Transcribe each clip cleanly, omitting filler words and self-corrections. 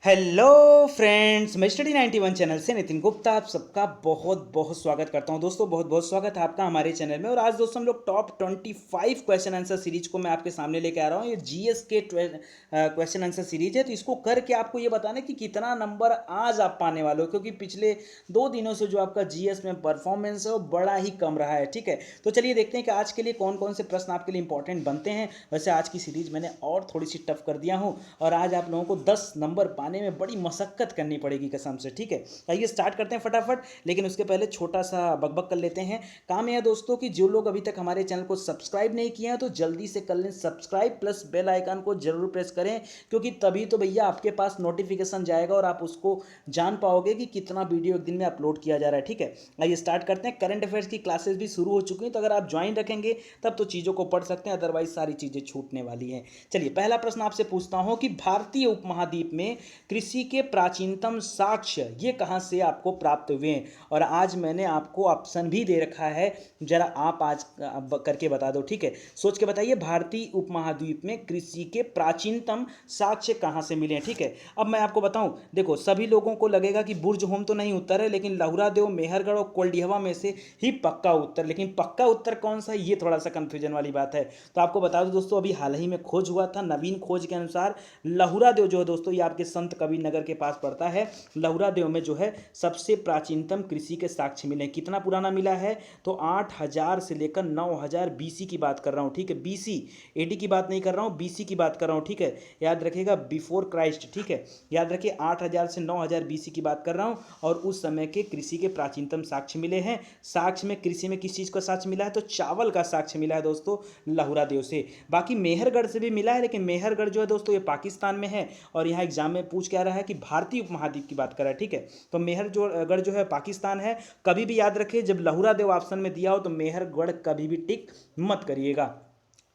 Hello friends, मैं study 91 channel से नितिन गुप्ता आप सबका बहुत बहुत स्वागत करता हूं। दोस्तों बहुत बहुत स्वागत है आपका हमारे चैनल में। और आज दोस्तों हम लोग टॉप 25 क्वेश्चन आंसर सीरीज को मैं आपके सामने लेके आ रहा हूं। ये जीएस के क्वेश्चन आंसर सीरीज है, तो इसको करके आपको ये बताना है कि कितना नंबर आज आप पाने वाले हो, क्योंकि पिछले 2 दिनों से जो आपका जीएस में परफॉर्मेंस है वो बड़ा ही कम रहा है। ठीक है, तो चलिए देखते हैं कि आज के लिए कौन कौन से प्रश्न आपके लिए इंपॉर्टेंट बनते हैं। वैसे आज की सीरीज मैंने और थोड़ी सी टफ कर दिया हूँ, और आज आप लोगों को 10 नंबर पाने में बड़ी मशक्कत करनी पड़ेगी कसम से। ठीक है, आइए स्टार्ट करते हैं फटाफट, लेकिन उसके पहले छोटा सा बकबक कर लेते हैं। काम यह है दोस्तों कि जो लोग अभी तक हमारे चैनल को सब्सक्राइब नहीं किए हैं तो जल्दी से कर लें सब्सक्राइब, प्लस बेल आइकन को जरूर प्रेस करें, क्योंकि तभी तो भैया आपके पास नोटिफिकेशन जाएगा और आप उसको जान पाओगे कि कितना वीडियो एक दिन में अपलोड किया जा रहा है। ठीक है, आइए स्टार्ट करते हैं। करंट अफेयर्स की क्लासेस भी शुरू हो चुकी हैं, तो अगर आप ज्वाइन रखेंगे तब तो चीज़ों को पढ़ सकते हैं, अदरवाइज सारी चीज़ें छूटने वाली हैं। चलिए पहला प्रश्न आपसे पूछता हूं कि भारतीय उपमहाद्वीप में कृषि के प्राचीनतम साक्ष्य ये कहां से आपको प्राप्त हुए हैं। और आज मैंने आपको ऑप्शन भी दे रखा है, जरा आप आज अब करके बता दो। ठीक है, सोच के बताइए भारतीय उपमहाद्वीप में कृषि के प्राचीनतम साक्ष्य कहां से मिले हैं। ठीक है, अब मैं आपको बताऊं, देखो सभी लोगों को लगेगा कि बुर्ज होम तो नहीं उत्तर है, लेकिन लहुरा देव, मेहरगढ़ और कोल्डिहवा में से ही पक्का उत्तर, लेकिन पक्का उत्तर कौन सा है ये थोड़ा सा कंफ्यूजन वाली बात है। तो आपको बता दो दोस्तों, अभी हाल ही में खोज हुआ था, नवीन खोज के अनुसार लहुरा देव जो है दोस्तों, ये आपके संत कबीर नगर के पास पड़ता है। लहुरा देव में जो है सबसे प्राचीनतम कृषि के साक्ष्य मिले। कितना पुराना मिला है, तो 8000 से लेकर 9000 बीसी की बात कर रहा हूँ। ठीक है, बीसी, एडी की बात नहीं कर रहा हूँ, बीसी की बात कर रहा हूँ। ठीक है, याद रखिएगा, बिफोर क्राइस्ट। ठीक है, याद रखिए 8000 से 9000 बीसी की बात कर रहा हूँ, और उस समय के कृषि के प्राचीनतम साक्ष्य मिले हैं। साक्ष्य में कृषि में किस चीज़ का साक्ष्य मिला है, तो चावल का साक्ष्य मिला है दोस्तों लहुरा देव से। बाकी मेहरगढ़ से भी मिला है, लेकिन मेहरगढ़ जो है दोस्तों ये पाकिस्तान में है, और यहाँ एग्जाम में पूछ क्या रहा है कि भारतीय उपमहाद्वीप की बात कर रहा है। ठीक है, तो मेहरगढ़ जो है पाकिस्तान है। कभी भी याद रखिए, जब लहुरा देव ऑप्शन में दिया हो तो मेहरगढ़ कभी भी टिक मत करिएगा।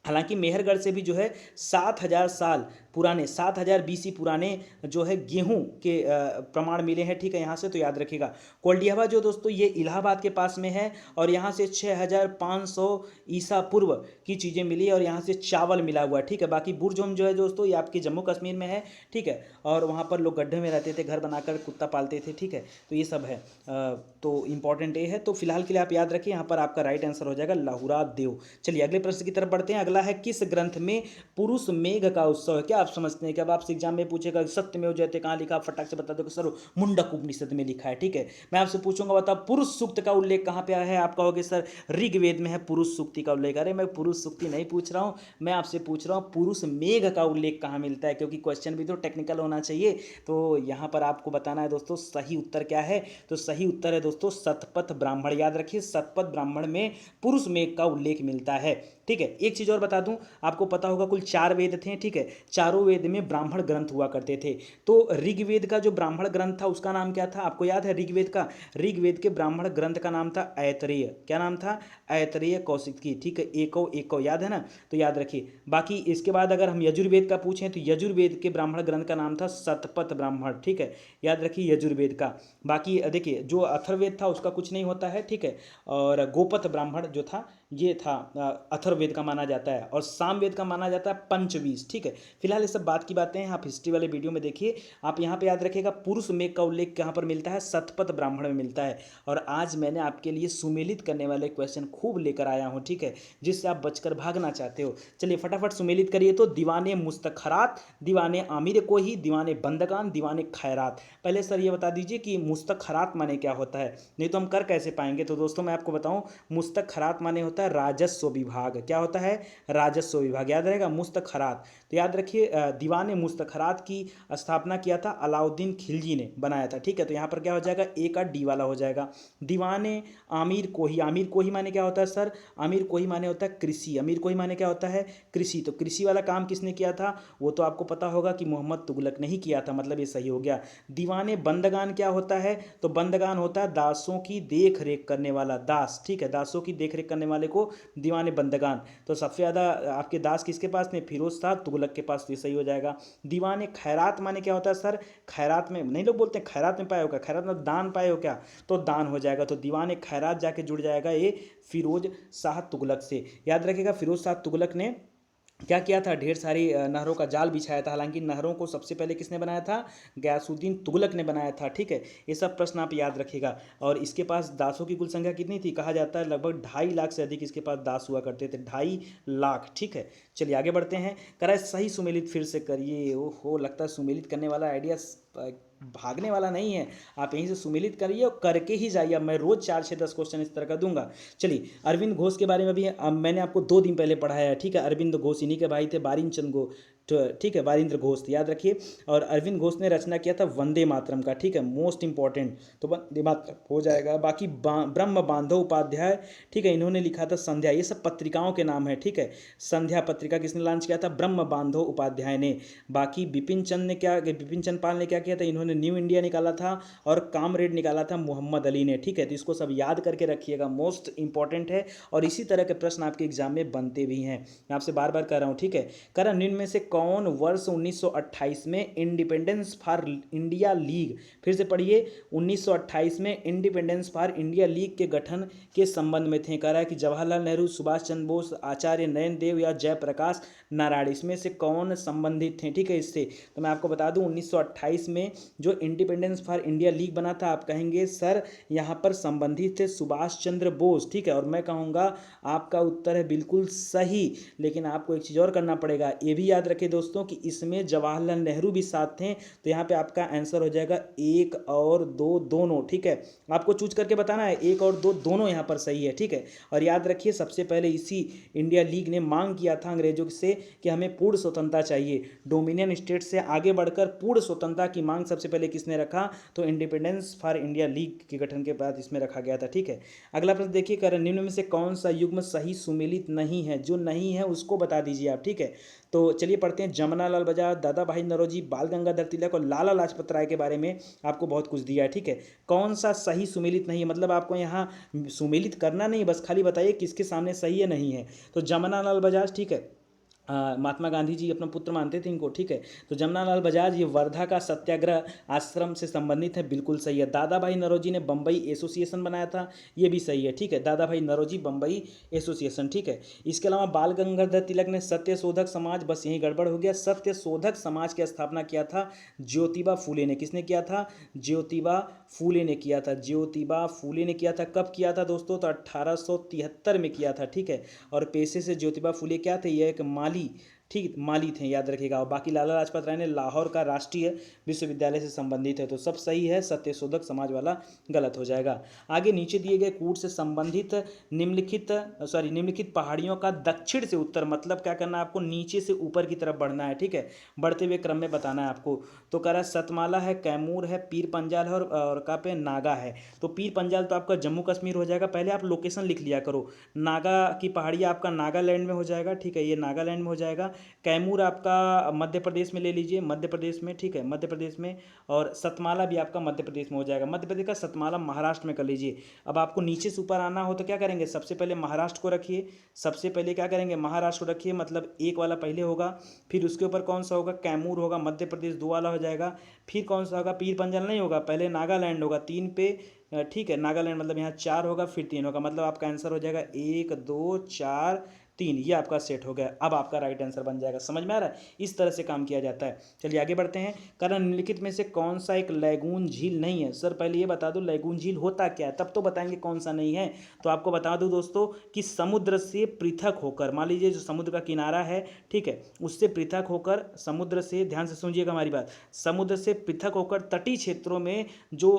हालांकि मेहरगढ़ से भी जो है 7000 साल पुराने, 7000 बीसी पुराने जो है गेहूं के प्रमाण मिले हैं। ठीक है, यहाँ से तो याद रखिएगा। कोल्डियावा जो दोस्तों ये इलाहाबाद के पास में है, और यहाँ से 6500 ईसा पूर्व की चीज़ें मिली, और यहाँ से चावल मिला हुआ है। ठीक है, बाकी बुर्ज जो है दोस्तों ये आपके जम्मू कश्मीर में है। ठीक है, और वहाँ पर लोग गड्ढे में रहते थे, घर बनाकर कुत्ता पालते थे। ठीक है, तो ये सब है। तो इंपॉर्टेंट ये है, तो फिलहाल के लिए आप याद रखिए, यहाँ पर आपका राइट आंसर हो जाएगा लहुरा देव। चलिए अगले प्रश्न की तरफ बढ़ते हैं। अगला है, किस ग्रंथ में पुरुष मेघ का उत्सव है। क्या आप समझते हैं कि अब आपसे एग्जाम में पूछेगा सत्यमेव जयते कहाँ लिखा, फटाक से बता दो कि सर मुंडक उपनिषद में लिखा है। ठीक है, मैं आपसे पूछूंगा बताओ पुरुष सूक्त का उल्लेख कहाँ पे आया है। आप कहोगे सर ऋग्वेद में है पुरुष सूक्ति का उल्लेख। अरे मैं पुरुष सूक्ति नहीं पूछ रहा हूँ, मैं आपसे पूछ रहा हूँ पुरुष मेघ का उल्लेख कहाँ मिलता है, क्योंकि क्वेश्चन भी तो टेक्निकल होना चाहिए। तो यहाँ पर आपको बताना है दोस्तों सही उत्तर क्या है। तो सही उत्तर है दोस्तों शतपथ ब्राह्मण। याद रखिए, शतपथ ब्राह्मण में पुरुष मेघ का उल्लेख मिलता है। ठीक है, एक चीज़ और बता दूं, आपको पता होगा कुल 4 वेद थे। ठीक है, चारों वेद में ब्राह्मण ग्रंथ हुआ करते थे। तो ऋग्वेद का जो ब्राह्मण ग्रंथ था उसका नाम क्या था, आपको याद है ऋग्वेद का? ऋग्वेद के ब्राह्मण ग्रंथ का नाम था ऐतरेय। क्या नाम था? ऐतरेय कौशिकी। ठीक है, एको एको याद है ना, तो याद रखिए। बाकी इसके बाद अगर हम यजुर्वेद का पूछें तो यजुर्वेद के ब्राह्मण ग्रंथ का नाम था शतपथ ब्राह्मण। ठीक है, याद रखिए यजुर्वेद का। बाकी देखिए जो अथर्ववेद था उसका कुछ नहीं होता है। ठीक है, और गोपथ ब्राह्मण जो था ये था अथर्ववेद का माना जाता है, और सामवेद का माना जाता है पंचवीस। ठीक है, फिलहाल ये सब बात की बातें हैं, आप हिस्ट्री वाले वीडियो में देखिए। आप यहाँ पे याद रखिएगा पुरुष मेघ का उल्लेख कहाँ पर मिलता है, शतपथ ब्राह्मण में मिलता है। और आज मैंने आपके लिए सुमेलित करने वाले क्वेश्चन खूब लेकर आया हूँ। ठीक है, जिससे आप बचकर भागना चाहते हो। चलिए फटाफट सुमेलित करिए। तो दीवाने मुस्तखरात, दीवाने आमिर कोही, दीवाने बंदगान, दीवाने खैरात। पहले सर ये बता दीजिए कि मुस्तखरात माने क्या होता है, नहीं तो हम कर कैसे पाएंगे। तो दोस्तों मैं आपको बताऊं, मुस्तखरात माने होता है राजस्व विभाग। क्या होता है? राजस्व विभाग। याद रहेगा मुस्तखरात। तो याद रखिए दीवाने मुस्तखरात की स्थापना किया था अलाउद्दीन खिलजी ने बनाया था। ठीक है, तो यहाँ पर क्या हो जाएगा, ए का डी वाला हो जाएगा। दीवाने आमिर कोही, आमिर कोही माने क्या होता है सर? आमिर कोही माने होता है कृषि। आमिर कोही माने क्या होता है? कृषि। तो कृषि वाला काम किसने किया था, वो तो आपको पता होगा कि मोहम्मद तुगलक ने ही किया था, मतलब ये सही हो गया। दीवाने बंदगान क्या होता है, तो बंदगान होता है दासों की देख रेख करने वाला, दास। ठीक है, दासों की देख रेख करने वाले को दीवाने बंदगान। तो सबसे ज़्यादा आपके दास किसके पास थे? फिरोज शाह तुगलक के पास। तो ये सही हो जाएगा। दीवाने खैरात माने क्या होता है सर? खैरात में नहीं, लोग बोलते हैं खैरात में पाए हो क्या, खैरात में दान पाए हो क्या, तो दान हो जाएगा। तो दीवाने खैरात जाके जुड़ जाएगा ये फिरोज शाह तुगलक से। याद रखिएगा फिरोज शाह तुगलक ने क्या किया था, ढेर सारी नहरों का जाल बिछाया था। हालांकि नहरों को सबसे पहले किसने बनाया था, गयासुद्दीन तुगलक ने बनाया था। ठीक है, ये सब प्रश्न आप याद रखिएगा। और इसके पास दासों की कुल संख्या कितनी थी, कहा जाता है लगभग 2.5 लाख से अधिक इसके पास दास हुआ करते थे, 2.5 लाख। ठीक है, चलिए आगे बढ़ते हैं। करा सही सुमेलित फिर से करिए। ओहो, लगता है सुमेलित करने वाला आइडिया भागने वाला नहीं है। आप यहीं से सुमेलित करिए और करके ही जाइए। अब मैं रोज 4 6 10 क्वेश्चन इस तरह का दूंगा। चलिए, अरविंद घोष के बारे में भी मैंने आपको 2 दिन पहले पढ़ाया है। ठीक है, अरविंद घोष इन्हीं के भाई थे, बारिंद चंद ठीक है, बारिंद्र घोष, याद रखिए। और अरविंद घोष ने रचना किया था वंदे मातरम का। ठीक है, मोस्ट इंपॉर्टेंट, तो वंदे मातरम हो जाएगा। बाकी ब्रह्म बांधव उपाध्याय, ठीक है, इन्होंने लिखा था संध्या। ये सब पत्रिकाओं के नाम है। ठीक है, संध्या पत्रिका किसने लॉन्च किया था, ब्रह्म बांधव उपाध्याय ने। बाकी बिपिन चंद्र पाल ने क्या किया था, इन्होंने न्यू इंडिया निकाला था। और कामरेड निकाला था मोहम्मद अली ने। ठीक है, तो इसको सब याद करके रखिएगा, मोस्ट इंपॉर्टेंट है। और इसी तरह के प्रश्न आपके एग्जाम में बनते भी हैं, मैं आपसे बार बार कह रहा हूँ। ठीक है, करण निम्न में से कौन वर्ष 1928 में इंडिपेंडेंस फॉर इंडिया लीग, फिर से पढ़िए, 1928 में इंडिपेंडेंस फॉर इंडिया लीग के गठन के संबंध में थे। कह रहा है कि जवाहरलाल नेहरू, सुभाष चंद्र बोस, आचार्य नरेंद्र देव या जयप्रकाश नारायण, इसमें से कौन संबंधित थे। ठीक है, इससे तो मैं आपको बता दूं, 1928 में जो इंडिपेंडेंस फॉर इंडिया लीग बना था, आप कहेंगे सर यहाँ पर संबंधित थे सुभाष चंद्र बोस। ठीक है, और मैं कहूँगा आपका उत्तर है बिल्कुल सही। लेकिन आपको एक चीज़ और करना पड़ेगा, ये भी याद रखें दोस्तों कि इसमें जवाहरलाल नेहरू भी साथ थे। तो यहाँ पे आपका आंसर हो जाएगा 1 और 2 दोनों। ठीक है, आपको चूज करके बताना है, 1 और 2 दोनों यहाँ पर सही है। ठीक है, और याद रखिए सबसे पहले इसी इंडिया लीग ने मांग किया था अंग्रेजों से कि हमें पूर्ण स्वतंत्रता चाहिए। डोमिनियन स्टेट से आगे बढ़कर पूर्ण स्वतंत्रता की मांग सबसे पहले किसने रखा, तो इंडिपेंडेंस फॉर इंडिया लीग के गठन के बाद इसमें रखा गया था। ठीक है, अगला प्रश्न देखिए, करण निम्न में से कौन सा युग्म सही सुमेलित नहीं है, जो नहीं है उसको बता दीजिए आप। ठीक है, तो चलिए पढ़ते हैं। जमना लाल बजाज, दादा भाई नौरोजी, बाल गंगाधर तिलक और लाला लाजपत राय के बारे में आपको बहुत कुछ दिया है। ठीक है, कौन सा सही सुमेलित नहीं है, मतलब आपको यहाँ सुमेलित करना नहीं, बस खाली बताइए किसके सामने सही है नहीं है। तो जमना लाल बजाज, ठीक है, महात्मा गांधी जी अपना पुत्र मानते थे इनको। ठीक है, तो जमनालाल बजाज ये वर्धा का सत्याग्रह आश्रम से संबंधित है, बिल्कुल सही है। दादा भाई नौरोजी ने बम्बई एसोसिएशन बनाया था, ये भी सही है। ठीक है, दादा भाई नौरोजी बम्बई एसोसिएशन। ठीक है, इसके अलावा बाल गंगाधर तिलक ने सत्य शोधक समाज, बस यही गड़बड़ हो गया, सत्य शोधक समाज की स्थापना किया था ज्योतिबा फूले ने। किसने किया था, ज्योतिबा फूले ने किया था। ज्योतिबा फूले ने किया था, कब किया था दोस्तों, तो 1873 में किया था। ठीक है, और पेशे से ज्योतिबा फूले क्या थे, ये एक माली, ठीक, माली थे, याद रखिएगा। और बाकी लाला लाजपत राय ने लाहौर का राष्ट्रीय विश्वविद्यालय से संबंधित है, तो सब सही है, सत्यशोधक समाज वाला गलत हो जाएगा। आगे नीचे दिए गए कूट से संबंधित निम्नलिखित पहाड़ियों का दक्षिण से उत्तर, मतलब क्या करना है आपको, नीचे से ऊपर की तरफ बढ़ना है। ठीक है, बढ़ते हुए क्रम में बताना है आपको। तो कह रहा है सतमाला है, कैमूर है, पीर पंजाल है, और कहाँ पे नागा है। तो पीर पंजाल तो आपका जम्मू कश्मीर हो जाएगा, पहले आप लोकेशन लिख लिया करो। नागा की पहाड़ी आपका नागालैंड में हो जाएगा। ठीक है, ये नागालैंड में हो जाएगा। कैमूर आपका मध्य प्रदेश में ले लीजिए, मध्य प्रदेश में। ठीक है, मध्य प्रदेश में। और सतमाला भी आपका मध्य प्रदेश में हो जाएगा। मध्य प्रदेश का सतमाला महाराष्ट्र में कर लीजिए। अब आपको नीचे से ऊपर आना हो तो क्या करेंगे, सबसे पहले महाराष्ट्र को रखिए। सबसे पहले क्या करेंगे, महाराष्ट्र को रखिए, मतलब एक वाला पहले होगा, फिर उसके ऊपर कौन सा होगा, कैमूर होगा, मध्य प्रदेश 2 वाला हो जाएगा। फिर कौन सा होगा, पीर पंजाल नहीं होगा, पहले नागालैंड होगा 3 पे। ठीक है, नागालैंड मतलब यहाँ 4 होगा, फिर 3 होगा, मतलब आपका आंसर हो जाएगा 1 2 4 3। ये आपका सेट हो गया, अब आपका राइट आंसर बन जाएगा। समझ में आ रहा है, इस तरह से काम किया जाता है। चलिए आगे बढ़ते हैं। कारण निम्नलिखित में से कौन सा एक लैगून झील नहीं है। सर पहले ये बता दो लैगून झील होता क्या है, तब तो बताएंगे कौन सा नहीं है। तो आपको बता दूं दोस्तों कि समुद्र से पृथक होकर, मान लीजिए जो समुद्र का किनारा है, ठीक है, उससे पृथक होकर, समुद्र से, ध्यान से सुनिएगा हमारी बात, समुद्र से पृथक होकर तटीय क्षेत्रों में जो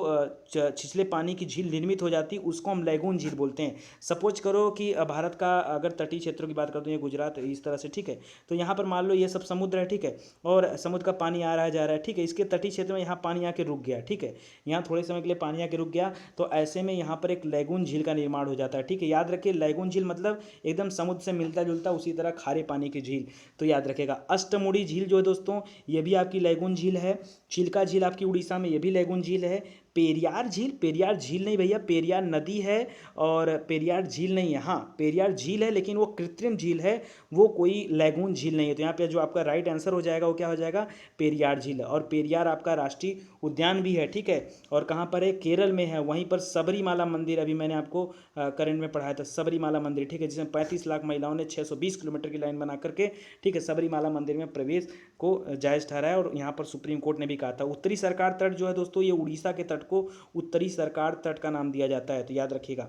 छिछले पानी की झील निर्मित हो जाती है, उसको हम लैगून झील बोलते हैं। सपोज करो कि भारत का अगर तटीय क्षेत्रों की बात करते हैं, गुजरात इस तरह से, ठीक है, तो यहाँ पर मान लो ये सब समुद्र है, ठीक है, और समुद्र का पानी आ रहा है जा रहा है, ठीक है, इसके तटीय क्षेत्र में यहाँ पानी आके रुक गया, ठीक है, यहाँ थोड़े समय के लिए पानी आके रुक गया, तो ऐसे में यहाँ पर एक लैगून झील का निर्माण हो जाता है। ठीक है, याद रखिए लैगून झील मतलब एकदम समुद्र से मिलता जुलता, उसी तरह खारे पानी की झील, तो याद रखेगा। अष्टमुड़ी झील जो है दोस्तों, ये भी आपकी लैगून झील है। चिल्का झील आपकी उड़ीसा में, ये भी लैगून झील है। पेरियार झील नहीं भैया, पेरियार नदी है और पेरियार झील नहीं है। हाँ, पेरियार झील है लेकिन वो कृत्रिम झील है, वो कोई लैगून झील नहीं है। तो यहाँ पे जो आपका राइट आंसर हो जाएगा वो क्या हो जाएगा, पेरियार झील। और पेरियार आपका राष्ट्रीय उद्यान भी है, ठीक है। और कहाँ पर है, केरल में है। वहीं पर सबरीमाला मंदिर, अभी मैंने आपको करंट में पढ़ाया था, सबरीमाला मंदिर, ठीक है, जिसमें 35 लाख महिलाओं ने 620 किलोमीटर की लाइन बना करके, ठीक है, सबरीमाला मंदिर में प्रवेश को जायज़ ठहराया। और यहाँ पर सुप्रीम कोर्ट ने भी कहा था। उत्तरी सरकार तट जो है दोस्तों, ये उड़ीसा के तट को उत्तरी सरकार तट का नाम दिया जाता है, तो याद रखिएगा।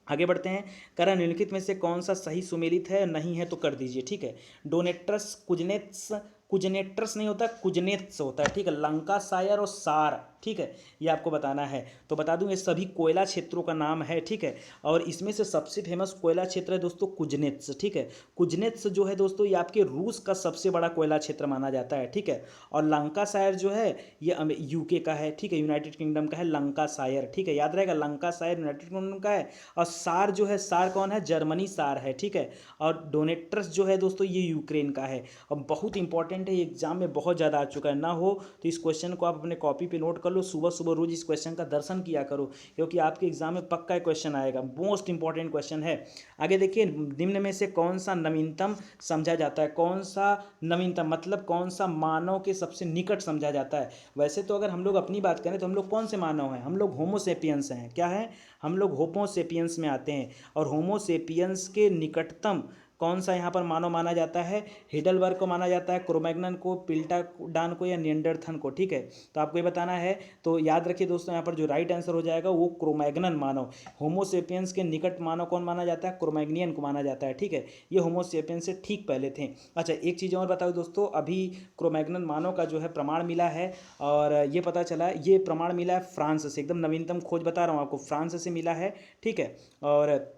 आगे बढ़ते हैं। करा निम्नलिखित में से कौन सा सही सुमेलित है, नहीं है तो कर दीजिए, ठीक है। डोनेट्रस कुजनेट्स, कुजनेट्रस नहीं होता, कुजनेट्स होता है, ठीक है। लंकासायर और सार, ठीक है, ये आपको बताना है। तो बता दूं ये सभी कोयला क्षेत्रों का नाम है, ठीक है। और इसमें से सबसे फेमस कोयला क्षेत्र है दोस्तों कुजनेट्स, ठीक है। कुजनेट्स जो है दोस्तों, ये आपके रूस का सबसे बड़ा कोयला क्षेत्र माना जाता है, ठीक है। और लंकासायर जो है ये यूके का है, ठीक है, यूनाइटेड किंगडम का है लंकासायर, ठीक है, याद रहेगा, लंकासायर यूनाइटेड किंगडम का है। और सार जो है, सार कौन है, जर्मनी सार है, ठीक है। और डोनेट्रस जो है दोस्तों, ये यूक्रेन का है। और बहुत इंपॉर्टेंट है, ये एग्जाम में बहुत ज़्यादा आ चुका है, ना हो तो इस क्वेश्चन को आप अपने कॉपी पे नोट कर लो, सुबह सुबह रोज इस क्वेश्चन का दर्शन किया करो, क्योंकि आपके एग्जाम में पक्का क्वेश्चन आएगा, मोस्ट इंपॉर्टेंट क्वेश्चन है। आगे देखिए, निम्न में से कौन सा नवीनतम समझा जाता है, कौन सा नवीनतम मतलब कौन सा मानव के सबसे निकट समझा जाता है। वैसे तो अगर हम लोग अपनी बात करें तो हम लोग कौन से मानव हैं, हम लोग होमोसेपियंस हैं, क्या है, हम लोग होमोसेपियंस में आते हैं। और होमोसेपियंस के निकटतम कौन सा यहाँ पर मानव माना जाता है, हिडलबर्ग को माना जाता है, क्रोमैग्नन को, पिल्टाडान को, या नियंडरथन को, ठीक है। तो आपको ये बताना है। तो याद रखिए दोस्तों, यहाँ पर जो राइट आंसर हो जाएगा वो क्रोमैग्नन मानव। होमोसेपियंस के निकट मानव कौन माना जाता है, क्रोमैग्नियन को माना जाता है, ठीक है। ये होमोसेपियंस से ठीक पहले थे। अच्छा, एक चीज़ और बताओ दोस्तों, अभी क्रोमैग्नन मानव का जो है प्रमाण मिला है, और ये पता चला, ये प्रमाण मिला है फ्रांस से, एकदम नवीनतम खोज बता रहा हूँ आपको, फ्रांस से मिला है, ठीक है। और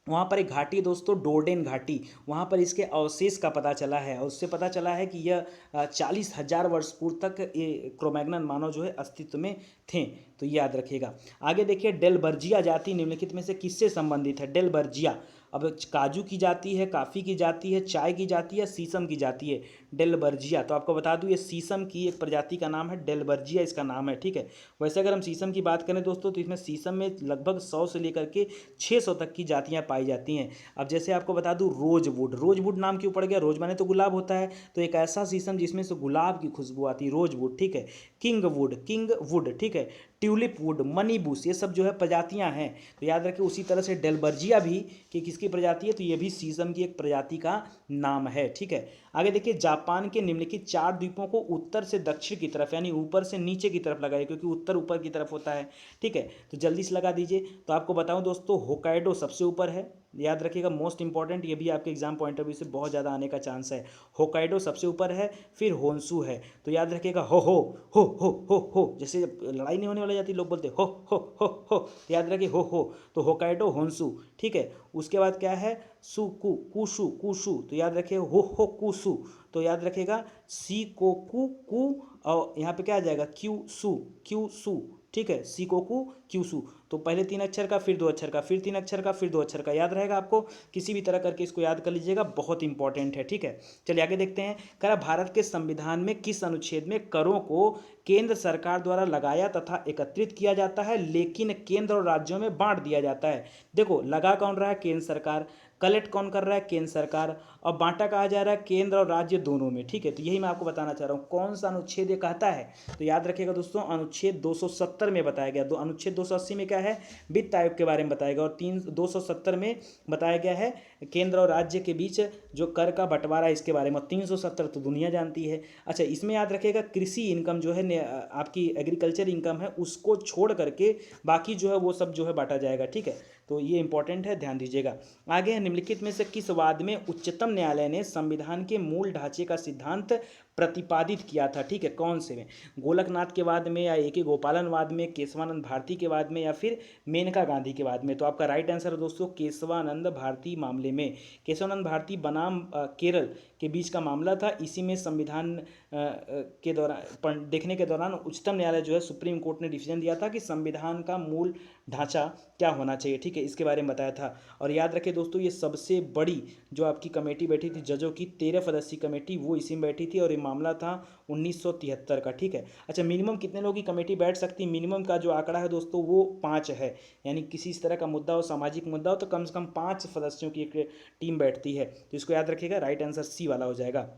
वहाँ पर एक घाटी है दोस्तों, डोर्डेन घाटी, वहाँ पर इसके अवशेष का पता चला है, और उससे पता चला है कि यह 40,000 वर्ष पूर्व तक ये क्रोमैग्नन मानव जो है अस्तित्व में थे। तो याद रखिएगा। आगे देखिए, डेलबर्जिया जाति निम्नलिखित में से किससे संबंधित है, डेलबर्जिया। अब काजू की जाति है, काफ़ी की जाति है, चाय की जाति है, शीशम की जाति है, डेलबर्जिया। तो आपको बता दूं ये शीशम की एक प्रजाति का नाम है, डेलबर्जिया इसका नाम है, ठीक है। वैसे अगर हम शीशम की बात करें दोस्तों, तो इसमें शीशम में लगभग 100 से लेकर के 600 तक की जातियाँ पाई जाती हैं। अब जैसे आपको बता दूं रोजवुड, रोजवुड नाम क्यों पड़ गया, रोज माने तो गुलाब होता है, तो एक ऐसा शीशम जिसमें से गुलाब की खुशबू आती है, रोजवुड, ठीक है। किंगवुड, ठीक है, ट्यूलिप वुड, मनी बुश, ये सब जो है प्रजातियां हैं। तो याद रखिए, उसी तरह से डेलबर्जिया भी कि किसकी प्रजाति है, तो ये भी शीशम की एक प्रजाति का नाम है, ठीक है। आगे देखिए, जापान के निम्नलिखित 4 द्वीपों को उत्तर से दक्षिण की तरफ, यानी ऊपर से नीचे की तरफ लगाइए, क्योंकि उत्तर ऊपर की तरफ होता है, ठीक है। तो जल्दी से लगा दीजिए। तो आपको बताऊं दोस्तों, होकाइडो सबसे ऊपर है, याद रखिएगा, मोस्ट इंपॉर्टेंट, ये भी आपके एग्जाम पॉइंट ऑफ व्यू से बहुत ज़्यादा आने का चांस है। होकाइडो सबसे ऊपर है, फिर होन्सू है। तो याद रखिएगा, हो, जैसे जब लड़ाई नहीं होने वाली जाती लोग बोलते हो, तो याद रखिए हो। तो होकाइडो, होन्सू, ठीक है। उसके बाद क्या है, सुकू, कुशु, तो याद रखिए हो कुसु। तो याद रखिएगा, सी को कु, और यहाँ पे क्या आ जाएगा, क्यू सू, ठीक है, सीकोकू क्यूसू। तो पहले 3 अक्षर का, फिर 2 अक्षर का, फिर 3 अक्षर का, फिर 2 अक्षर का, याद रहेगा आपको, किसी भी तरह करके इसको याद कर लीजिएगा, बहुत इंपॉर्टेंट है, ठीक है। चलिए आगे देखते हैं। कह रहा, भारत के संविधान में किस अनुच्छेद में करों को केंद्र सरकार द्वारा लगाया तथा एकत्रित किया जाता है, लेकिन केंद्र और राज्यों में बांट दिया जाता है। देखो, लगा कौन रहा है, केंद्र सरकार, कलेक्ट कौन कर रहा है, केंद्र सरकार, और बांटा कहा जा रहा है केंद्र और राज्य दोनों में, ठीक है। तो यही मैं आपको बताना चाह रहा हूँ, कौन सा अनुच्छेद ये कहता है। तो याद रखिएगा दोस्तों, अनुच्छेद 270 में बताया गया। अनुच्छेद 280 में क्या है, वित्त आयोग के बारे में बताया गया, और 270 में बताया गया है केंद्र और राज्य के बीच जो कर का बंटवारा, इसके बारे में। 370 तो दुनिया जानती है। अच्छा, इसमें याद रखिएगा, कृषि इनकम जो है, आपकी एग्रीकल्चर इनकम है, उसको छोड़ करके बाकी जो है वो सब जो है बांटा जाएगा, ठीक है। तो ये इंपॉर्टेंट है, ध्यान दीजिएगा। आगे, निम्नलिखित में से किस वाद में उच्चतम न्यायालय ने संविधान के मूल ढांचे का सिद्धांत प्रतिपादित किया था, ठीक है, कौन से में, गोलकनाथ के वाद में, या ए.के. गोपालन वाद में, केशवानंद भारती के वाद में, या फिर मेनका गांधी के वाद में। तो आपका राइट आंसर है दोस्तों, केशवानंद भारती मामले में। केशवानंद भारती बनाम केरल के बीच का मामला था, इसी में संविधान के दौरान देखने के दौरान उच्चतम न्यायालय जो है, सुप्रीम कोर्ट ने डिसीजन दिया था कि संविधान का मूल ढांचा क्या होना चाहिए, ठीक है, इसके बारे में बताया था। और याद रखिए दोस्तों, ये सबसे बड़ी जो आपकी कमेटी बैठी थी जजों की, 13 सदस्यीय कमेटी, वो इसी में बैठी थी, और ये मामला था 1973 का, ठीक है। अच्छा, मिनिमम कितने लोगों की कमेटी बैठ सकती है? मिनिमम का जो आंकड़ा है दोस्तों वो 5 है, यानी किसी इस तरह का मुद्दा हो, सामाजिक मुद्दा हो, तो कम से कम 5 सदस्यों की एक टीम बैठती है। तो इसको याद रखिएगा, राइट आंसर सी वाला हो जाएगा।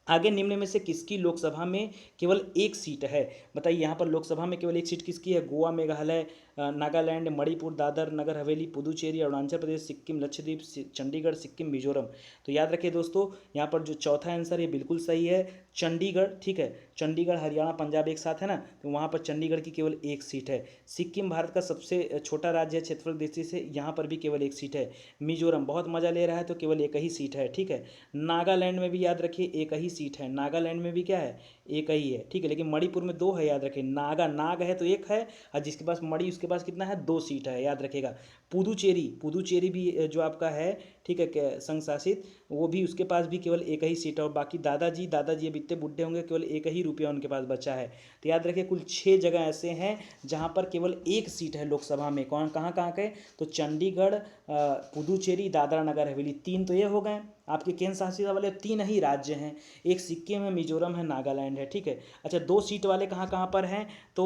आगे निम्न में से किसकी लोकसभा में केवल एक सीट है? बताइए, यहाँ पर लोकसभा में केवल एक सीट किसकी है? गोवा, मेघालय, नागालैंड, मणिपुर, दादर नगर हवेली, पुदुचेरी, अरुणाचल प्रदेश, सिक्किम, लक्षद्वीप, चंडीगढ़, सिक्किम, मिजोरम। तो याद रखिए दोस्तों, यहाँ पर जो चौथा आंसर है बिल्कुल सही है, चंडीगढ़, ठीक है। चंडीगढ़, हरियाणा, पंजाब एक साथ है ना, तो वहाँ पर चंडीगढ़ की केवल एक सीट है। सिक्किम भारत का सबसे छोटा राज्य है क्षेत्रफल दृष्टि से, यहाँ पर भी केवल एक सीट है। मिजोरम बहुत मजा ले रहा है, तो केवल एक ही सीट है, ठीक है। नागालैंड में भी याद रखिए एक ही सीट है, नागालैंड में भी क्या है? एक ही है, ठीक है। लेकिन मणिपुर में दो है, याद रखिए। नाग है तो एक है, और जिसके पास मणि उसके पास कितना है? 2 सीट है, याद रखिएगा। पुदुचेरी भी जो आपका है, ठीक है, संघ शासित, वो भी उसके पास भी केवल एक ही सीट है। और बाकी दादाजी अब इतने बुढ़े होंगे, केवल एक ही रुपया उनके पास बचा है। तो याद रखिए कुल 6 जगह ऐसे हैं जहाँ पर केवल एक सीट है लोकसभा में। कौन कहाँ कहाँ के? तो चंडीगढ़, पुदुचेरी, दादरा नगर हवेली, 3 तो ये हो गए आपके केंद्र शासित वाले। 3 ही राज्य हैं, एक सिक्किम है, मिजोरम है, नागालैंड है, ठीक है। अच्छा, 2 सीट वाले कहाँ कहाँ पर हैं? तो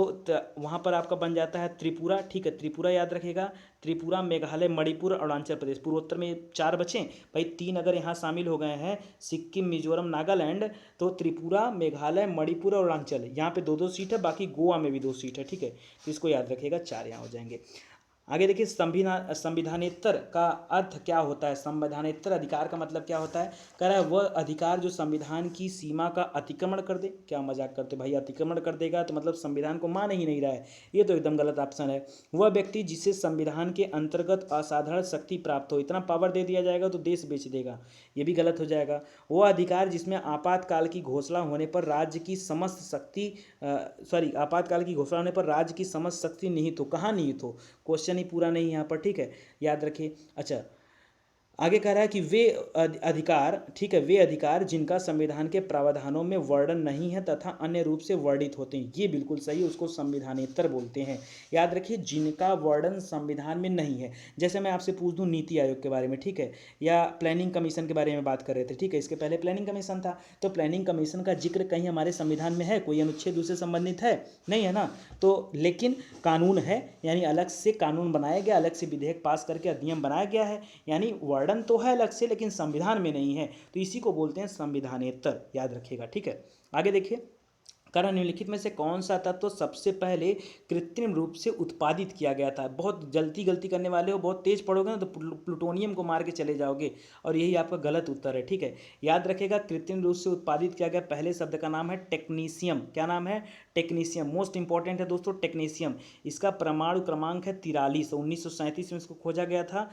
वहाँ पर आपका बन जाता है त्रिपुरा, ठीक है। त्रिपुरा याद रखिएगा, त्रिपुरा, मेघालय, मणिपुर, अरुणाचल प्रदेश। पूर्वोत्तर में 4 बचे भाई, 3 अगर यहाँ शामिल हो गए हैं, सिक्किम, मिजोरम, नागालैंड, तो त्रिपुरा, मेघालय, मणिपुर और अरुणाचल, यहाँ पे 2-2 सीट है। बाकी गोवा में भी 2 सीट है, ठीक है। तो इसको याद रखिएगा, 4 यहाँ हो जाएंगे। आगे देखिए, संविधानेतर का अर्थ क्या होता है? संविधानेतर अधिकार का मतलब क्या होता है? कह रहा है वह अधिकार जो संविधान की सीमा का अतिक्रमण कर दे। क्या मजाक करते भाई, अतिक्रमण कर देगा तो मतलब संविधान को मान ही नहीं रहा है, ये तो एकदम गलत ऑप्शन है। वह व्यक्ति जिसे संविधान के अंतर्गत असाधारण शक्ति प्राप्त हो, इतना पावर दे दिया जाएगा तो देश बेच देगा, ये भी गलत हो जाएगा। वह अधिकार जिसमें आपातकाल की घोषणा होने पर राज्य की समस्त शक्ति आपातकाल की घोषणा होने पर राज्य की समस्त शक्ति निहित हो। कहाँ निहित हो? क्वेश्चन ही पूरा नहीं यहाँ पर, ठीक है, याद रखिए। अच्छा, आगे कह रहा है कि वे अधिकार, ठीक है, वे अधिकार जिनका संविधान के प्रावधानों में वर्णन नहीं है तथा अन्य रूप से वर्णित होते हैं, ये बिल्कुल सही, उसको संविधानेतर बोलते हैं। याद रखिए, जिनका वर्णन संविधान में नहीं है। जैसे मैं आपसे पूछ दूं नीति आयोग के बारे में, ठीक है, या प्लानिंग कमीशन के बारे में बात कर रहे थे, ठीक है, इसके पहले प्लानिंग कमीशन था, तो प्लानिंग कमीशन का जिक्र कहीं हमारे संविधान में है? कोई अनुच्छेद उससे संबंधित है? नहीं है ना। तो लेकिन कानून है, यानी अलग से कानून बनाया गया, अलग से विधेयक पास करके अधिनियम बनाया गया है, यानी वर्णन तो है अलग से, लेकिन संविधान में नहीं है, तो इसी को बोलते हैं संविधानेतर, याद रखिएगा, ठीक है। आगे देखिए, कारण निम्नलिखित में से कौन सा तत्व सबसे पहले कृत्रिम रूप से उत्पादित किया गया था? बहुत गलती करने वाले हो, बहुत तेज पढ़ोगे ना तो प्लूटोनियम को मार के चले जाओगे, और यही आपका गलत उत्तर है, ठीक है। याद रखिएगा, कृत्रिम रूप से उत्पादित किया गया पहले शब्द का नाम है टेक्नीशियम। क्या नाम है? टेक्नीशियम। मोस्ट इंपॉर्टेंट है दोस्तों टेक्नीशियम। इसका परमाणु क्रमांक है 43। 1937 में इसको खोजा गया था,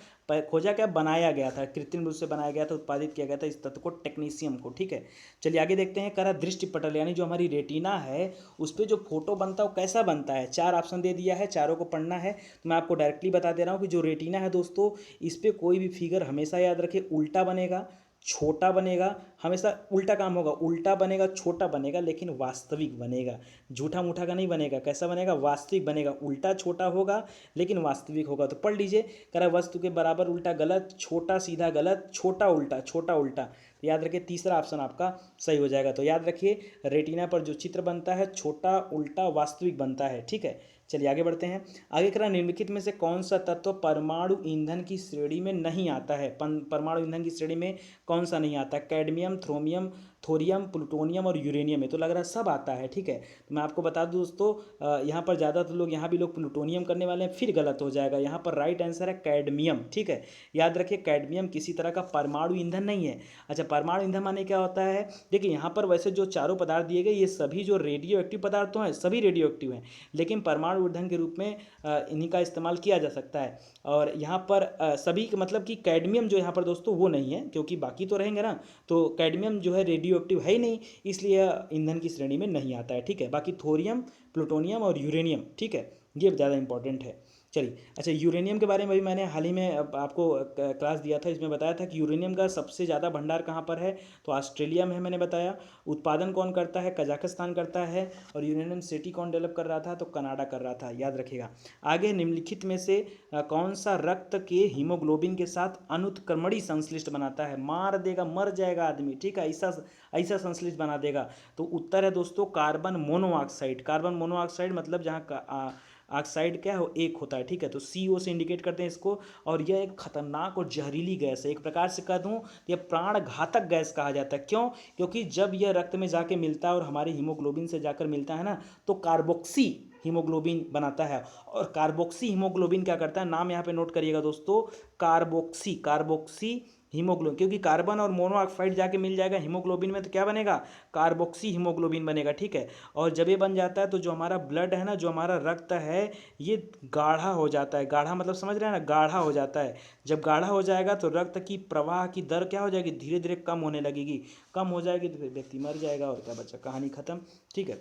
खोजा क्या, बनाया गया था, कृत्रिम रूप से बनाया गया था, उत्पादित किया गया था इस तत्व को, टेक्नीशियम को, ठीक है। चलिए आगे देखते हैं। करा दृष्टि पटल, यानी जो हमारी रेटिना है उस पर जो फोटो बनता है वो कैसा बनता है? 4 ऑप्शन दे दिया है, चारों को पढ़ना है, तो मैं आपको डायरेक्टली बता दे रहा हूँ कि जो रेटिना है दोस्तों, इस पर कोई भी फिगर हमेशा याद रखे उल्टा बनेगा, छोटा बनेगा, हमेशा उल्टा काम होगा, उल्टा बनेगा, छोटा बनेगा, लेकिन वास्तविक बनेगा, झूठा मूठा का नहीं बनेगा। कैसा बनेगा? वास्तविक बनेगा। उल्टा छोटा होगा लेकिन वास्तविक होगा। तो पढ़ लीजिए, कह रहा वस्तु के बराबर उल्टा गलत, छोटा सीधा गलत, छोटा उल्टा, छोटा उल्टा। तो याद रखिए तीसरा ऑप्शन आपका सही हो जाएगा। तो याद रखिए, रेटिना पर जो चित्र बनता है छोटा उल्टा वास्तविक बनता है, ठीक है। चलिए आगे बढ़ते हैं। आगे करा निम्नलिखित में से कौन सा तत्व परमाणु ईंधन की श्रेणी में नहीं आता है? परमाणु ईंधन की श्रेणी में कौन सा नहीं आता? कैडमियम, थ्रोमियम, थोरियम, प्लूटोनियम और यूरेनियम। में तो लग रहा है सब आता है, ठीक है। तो मैं आपको बता दूं दोस्तों, यहाँ पर ज़्यादातर लोग, यहाँ भी लोग प्लूटोनियम करने वाले हैं, फिर गलत हो जाएगा। यहाँ पर राइट आंसर है कैडमियम, ठीक है। याद रखिए, कैडमियम किसी तरह का परमाणु ईंधन नहीं है। अच्छा, परमाणु ईंधन माने क्या होता है? देखिए, यहाँ पर वैसे जो चारों पदार्थ दिए गए, ये सभी जो रेडियो एक्टिव पदार्थ तो हैं, सभी रेडियो एक्टिव हैं, लेकिन परमाणु ईंधन के रूप में इन्हीं का इस्तेमाल किया जा सकता है। और यहाँ पर सभी मतलब कि कैडमियम जो यहाँ पर दोस्तों वो नहीं है, क्योंकि बाकी तो रहेंगे ना, तो कैडमियम जो है रेडियो एक्टिव है ही नहीं, इसलिए ईंधन की श्रेणी में नहीं आता है, ठीक है। बाकी थोरियम, प्लूटोनियम और यूरेनियम, ठीक है, ये ज़्यादा इंपॉर्टेंट है। चलिए, अच्छा यूरेनियम के बारे में भी मैंने हाल ही में आपको क्लास दिया था, इसमें बताया था कि यूरेनियम का सबसे ज़्यादा भंडार कहाँ पर है, तो ऑस्ट्रेलिया में है मैंने बताया। उत्पादन कौन करता है, कजाकिस्तान करता है। और यूरेनियम सिटी कौन डेवलप कर रहा था, तो कनाडा कर रहा था, याद रखिएगा। आगे निम्नलिखित में से कौन सा रक्त के हीमोग्लोबिन के साथ अनुत्क्रमणीय संश्लिष्ट बनाता है, मार देगा, मर जाएगा आदमी, ठीक है, ऐसा ऐसा संश्लिष्ट बना देगा। तो उत्तर है दोस्तों कार्बन मोनोऑक्साइड। कार्बन मोनोऑक्साइड मतलब जहाँ ऑक्साइड क्या है, वो एक होता है, ठीक है, तो CO से इंडिकेट करते हैं इसको। और यह एक खतरनाक और जहरीली गैस है, एक प्रकार से कह दूं तो यह प्राण घातक गैस कहा जाता है। क्यों? क्योंकि जब यह रक्त में जाके मिलता है और हमारे हीमोग्लोबिन से जाकर मिलता है ना, तो कार्बोक्सी हीमोग्लोबिन बनाता है। और कार्बोक्सी हीमोग्लोबिन क्या करता है, नाम यहाँ पे नोट करिएगा दोस्तों, कार्बोक्सी, कार्बोक्सी हीमोग्लोबिन, क्योंकि कार्बन और मोनोऑक्साइड जाके मिल जाएगा हीमोग्लोबिन में, तो क्या बनेगा, कार्बोक्सी हीमोग्लोबिन बनेगा, ठीक है। और जब ये बन जाता है तो जो हमारा ब्लड है ना, जो हमारा रक्त है, ये गाढ़ा हो जाता है। गाढ़ा मतलब समझ रहे हैं ना, गाढ़ा हो जाता है। जब गाढ़ा हो जाएगा तो रक्त की प्रवाह की दर क्या हो जाएगी, धीरे धीरे कम होने लगेगी। कम हो जाएगी तो फिर व्यक्ति मर जाएगा, और क्या बच्चा, कहानी खत्म, ठीक है।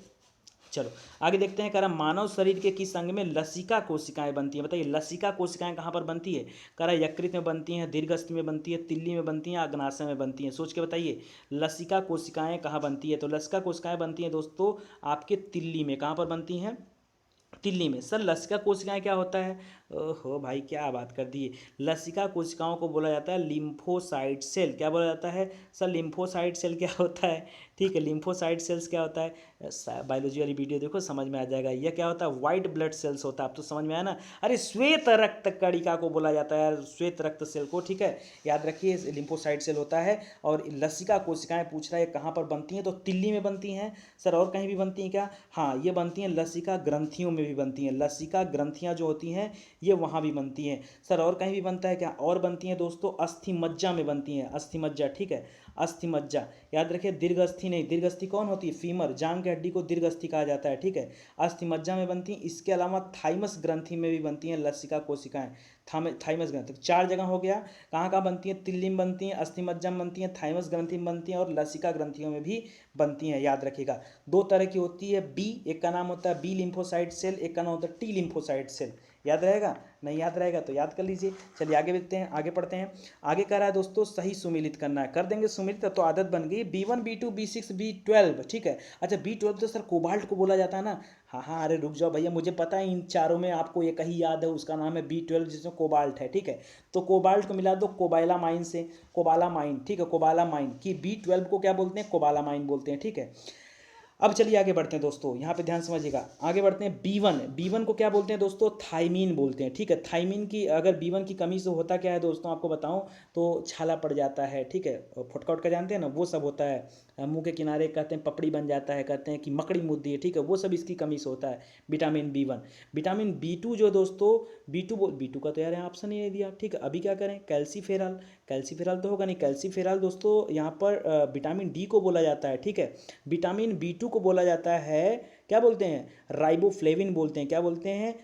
चलो आगे देखते हैं, कह रहा मानव शरीर के किस अंग में लसिका कोशिकाएं बनती हैं, बताइए लसिका कोशिकाएं कहाँ पर बनती है। कह रहा यकृत में बनती हैं, दीर्घस्थ में बनती है, तिल्ली में बनती हैं, अग्नाशय में बनती हैं, सोच के बताइए लसिका कोशिकाएं कहाँ बनती है। तो लसिका कोशिकाएं बनती हैं दोस्तों आपके तिल्ली में। कहाँ पर बनती हैं, तिल्ली में। सर लसिका कोशिकाएं क्या होता है, ओहो भाई क्या बात कर दी। लसिका कोशिकाओं को बोला जाता है लिम्फोसाइट सेल। क्या बोला जाता है सर, लिम्फोसाइट सेल क्या होता है, ठीक है, लिम्फोसाइट सेल्स क्या होता है, बायोलॉजी वाली वीडियो देखो समझ में आ जाएगा। यह क्या होता है, व्हाइट ब्लड सेल्स होता है, अब तो समझ में आया ना। अरे श्वेत रक्त कणिका को बोला जाता है यार, श्वेत रक्त सेल को, ठीक है, याद रखिए लिम्फोसाइट सेल होता है। और लसिका कोशिकाएं पूछ रहा है कहाँ पर बनती हैं, तो तिल्ली में बनती हैं। सर और कहीं भी बनती हैं क्या, हाँ ये बनती हैं लसिका ग्रंथियों में भी बनती हैं। लसिका ग्रंथियां जो होती हैं ये वहाँ भी बनती हैं। सर और कहीं भी बनता है क्या, और बनती हैं दोस्तों, अस्थि मज्जा में बनती हैं, अस्थि मज्जा, ठीक है, अस्थि मज्जा। याद रखिए दीर्घस्थि नहीं, दीर्घस्थि कौन होती है, फीमर, जांग की हड्डी को दीर्घस्थि कहा जाता है, ठीक है, अस्थि मज्जा में बनती हैं। इसके अलावा थाइमस ग्रंथि में भी बनती हैं लसिका कोशिकाएं। थाइमस ग्रंथि, चार जगह हो गया। कहाँ कहाँ बनती हैं, तिल्ली में बनती हैं, अस्थि मज्जा में बनती हैं, थाइमस ग्रंथि में बनती हैं, और लसिका ग्रंथियों में भी बनती हैं, याद रखिएगा। दो तरह की होती है बी, एक का नाम होता है बी लिम्फोसाइट सेल, एक का नाम होता है टी लिम्फोसाइट सेल। याद रहेगा, नहीं याद रहेगा तो याद कर लीजिए। चलिए आगे देखते हैं, आगे पढ़ते हैं। आगे कह रहा है दोस्तों सही सुमिलित करना है, कर देंगे सुमिलित, तो आदत बन गई। B1 B2 B6 B12, ठीक है। अच्छा B12 तो सर कोबाल्ट को बोला जाता है ना, हाँ हाँ, अरे रुक जाओ भैया, मुझे पता है इन चारों में आपको एक ही याद है, उसका नाम है B12 जिसमें कोबाल्ट है, ठीक है। तो कोबाल्ट को मिला दो कोबाला माइन से, कोबाला माइन, ठीक है, कोबाला माइन की B12 को क्या बोलते हैं, कोबाला माइन बोलते हैं, ठीक है। अब चलिए आगे बढ़ते हैं दोस्तों, यहाँ पे ध्यान समझिएगा, आगे बढ़ते हैं। B1 को क्या बोलते हैं दोस्तों, थाइमीन बोलते हैं, ठीक है। थाइमीन की अगर B1 की कमी से होता क्या है दोस्तों, आपको बताऊं तो छाला पड़ जाता है, ठीक है, और फुटका उटका जानते हैं ना, वो सब होता है। मुंह के किनारे कहते हैं पपड़ी बन जाता है, कहते हैं कि मकड़ी मुद्दी है, ठीक है, वो सब इसकी कमी से होता है, विटामिन B1। विटामिन B2 जो दोस्तों, B2 का तो यार यहाँ ऑप्शन ही नहीं दिया, ठीक है। अभी क्या करें, कैल्सीफेरल, कैल्सीफेरल तो होगा नहीं, कैल्सीफेरल दोस्तों यहाँ पर विटामिन डी को बोला जाता है, ठीक है। विटामिन B2 को बोला जाता है, क्या बोलते हैं, राइबोफ्लेविन बोलते हैं, क्या बोलते हैं,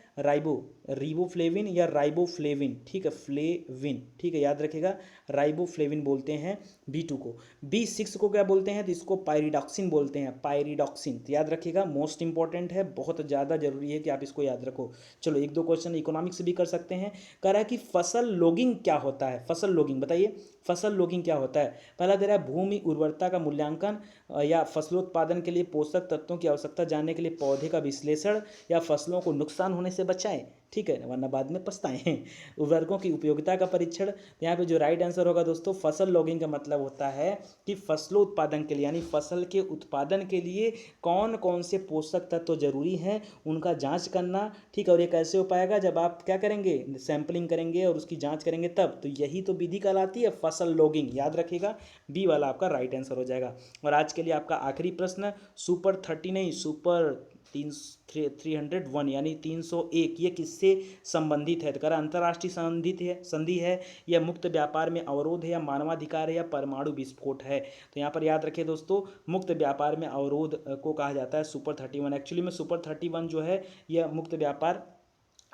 रिबोफ्लेविन या राइबोफ्लेविन, ठीक है, फ्लेविन, ठीक है, याद रखिएगा, राइबोफ्लेविन बोलते हैं B2 को। B6 को क्या बोलते हैं, तो इसको पायरिडॉक्सिन बोलते हैं, पायरिडॉक्सिन, तो याद रखिएगा, मोस्ट इंपॉर्टेंट है, बहुत ज़्यादा जरूरी है कि आप इसको याद रखो। चलो एक दो क्वेश्चन इकोनॉमिक्स भी कर सकते हैं। कह रहा है कि फसल लॉगिंग क्या होता है, फसल लॉगिंग बताइए, फसल लॉगिंग क्या होता है। पहला दे रहा है भूमि उर्वरता का मूल्यांकन, या फसलोत्पादन के लिए पोषक तत्वों की आवश्यकता जानने के लिए पौधे का विश्लेषण, या फसलों को नुकसान होने से बचाएं, ठीक है, वरना बाद में पछताएं। उर्वरकों की उपयोगिता का परीक्षण, तो यहाँ पे जो राइट आंसर होगा दोस्तों, फसल लॉगिंग का मतलब होता है कि फसलों उत्पादन के लिए, यानी फसल के उत्पादन के लिए कौन कौन से पोषक तत्व जरूरी हैं उनका जांच करना, ठीक है। और ये कैसे हो पाएगा, जब आप क्या करेंगे, सैंपलिंग करेंगे और उसकी जांच करेंगे तब, तो यही तो विधि कहलाती है फसल लॉगिंग, याद रखिएगा, बी वाला आपका राइट आंसर हो जाएगा। और आज के लिए आपका आखिरी प्रश्न, सुपर 30 नहीं, सुपर 301 यानी 301, ये किससे संबंधित है, तो कह रहा अंतर्राष्ट्रीय संबंधित है, संधि है, या मुक्त व्यापार में अवरोध है, या मानवाधिकार है, या परमाणु विस्फोट है। तो यहाँ पर याद रखिए दोस्तों, मुक्त व्यापार में अवरोध को कहा जाता है सुपर 31। एक्चुअली में सुपर 31 जो है यह मुक्त व्यापार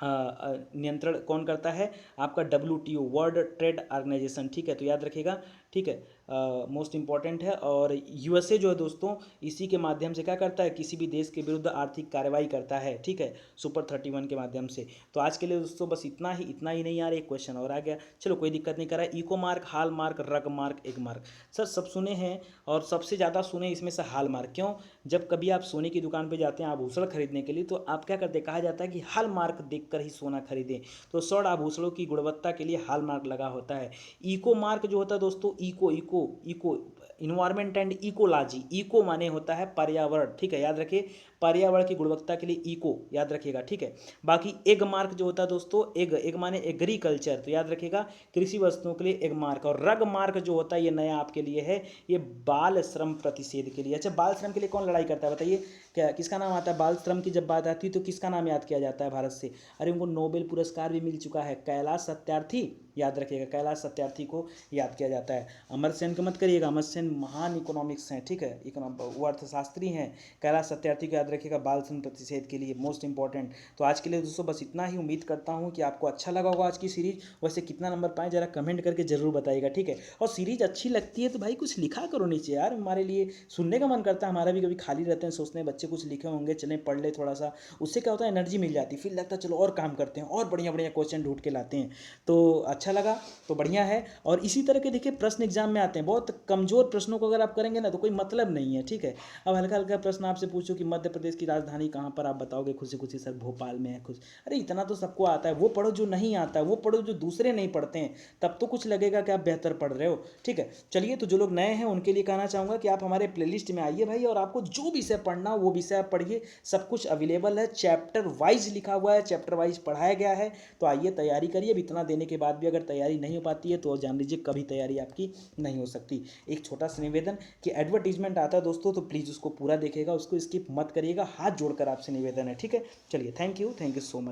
नियंत्रण कौन करता है, आपका WTO, वर्ल्ड ट्रेड ऑर्गेनाइजेशन, ठीक है, तो याद रखिएगा, ठीक है। मोस्ट इंपॉर्टेंट है। और यूएसए जो है दोस्तों इसी के माध्यम से क्या करता है, किसी भी देश के विरुद्ध आर्थिक कार्रवाई करता है, ठीक है, सुपर 31 के माध्यम से। तो आज के लिए दोस्तों बस इतना ही नहीं यार, एक क्वेश्चन और आ गया, चलो कोई दिक्कत नहीं कर रहा है। इको मार्क, हाल मार्क, रग मार्क, एग मार्क, सर सब सुने हैं और सबसे ज़्यादा सुने इसमें से हाल मार्क। क्यों? जब कभी आप सोने की दुकान पे जाते हैं आभूषण खरीदने के लिए तो आप क्या करते हैं, कहा जाता है कि हाल मार्क देखकर ही सोना खरीदें। तो स्वर्ण आभूषणों की गुणवत्ता के लिए हाल मार्क लगा होता है। इको मार्क जो होता है दोस्तों, eco eco eco environment and ecology, eco माने होता है पर्यावरण, ठीक है, याद रखिए, पर्यावरण की गुणवत्ता के लिए इको याद रखिएगा, ठीक है। बाकी एग मार्क जो होता है दोस्तों, एग एग माने एग्रीकल्चर, तो याद रखिएगा कृषि वस्तुओं के लिए एग मार्क। और रग मार्क जो होता है ये नया आपके लिए है, ये बाल श्रम प्रतिषेध के लिए। अच्छा, बाल श्रम के लिए कौन लड़ाई करता है बताइए, क्या किसका नाम आता है? बाल श्रम की जब बात आती है तो किसका नाम याद किया जाता है भारत से? अरे उनको नोबेल पुरस्कार भी मिल चुका है, कैलाश सत्यार्थी, याद रखिएगा, कैलाश सत्यार्थी को याद किया जाता है। अमर्त्य सेन को मत करिएगा, अमर्त्य सेन महान इकोनॉमिक्स हैं, ठीक है, वो अर्थशास्त्री हैं। कैलाश सत्यार्थी को याद रखिएगा बाल श्रम प्रतिषेध के लिए, मोस्ट इंपॉर्टेंट। तो आज के लिए दोस्तों बस इतना ही, उम्मीद करता हूँ कि आपको अच्छा लगा होगा आज की सीरीज। वैसे कितना नंबर पाएँ जरा कमेंट करके जरूर बताइएगा, ठीक है। और सीरीज अच्छी लगती है तो भाई कुछ लिखा करो नीचे यार, हमारे लिए सुनने का मन करता है, हमारा भी कभी खाली रहते हैं, सोचते हैं बच्चे कुछ लिखे होंगे, चलें पढ़ ले थोड़ा सा, उससे क्या होता है एनर्जी मिल जाती है, फिर लगता है चलो और काम करते हैं और बढ़िया बढ़िया क्वेश्चन ढूंढ के लाते हैं। तो अच्छा लगा तो बढ़िया है। और इसी तरह के देखिए प्रश्न एग्जाम में आते हैं, बहुत कमजोर प्रश्नों को अगर आप करेंगे ना तो कोई मतलब नहीं है, ठीक है। अब हल्का हल्का प्रश्न आपसे पूछो कि मध्य प्रदेश की राजधानी कहाँ पर, आप बताओगे खुशी खुशी सर भोपाल में है, खुश, अरे इतना तो सबको आता है। वो पढ़ो जो नहीं आता है, वो पढ़ो जो दूसरे नहीं पढ़ते हैं, तब तो कुछ लगेगा कि आप बेहतर पढ़ रहे हो, ठीक है। चलिए, तो जो लोग नए हैं उनके लिए कहना चाहूँगा कि आप हमारे प्लेलिस्ट में आइए भाई, और आपको जो विषय पढ़ना हो वो विषय आप पढ़िए, सब कुछ अवेलेबल है, चैप्टर वाइज लिखा हुआ है, चैप्टर वाइज पढ़ाया गया है। तो आइए तैयारी करिए। अब इतना देने के बाद भी अगर तैयारी नहीं हो पाती है तो जान लीजिए कभी तैयारी आपकी नहीं हो सकती। एक छोटा सा निवेदन कि एडवर्टीजमेंट आता है दोस्तों तो प्लीज़ उसको पूरा देखिएगा, उसको स्किप मत करिएगा, हाथ जोड़कर आपसे निवेदन है, ठीक है। चलिए, थैंक यू सो मच।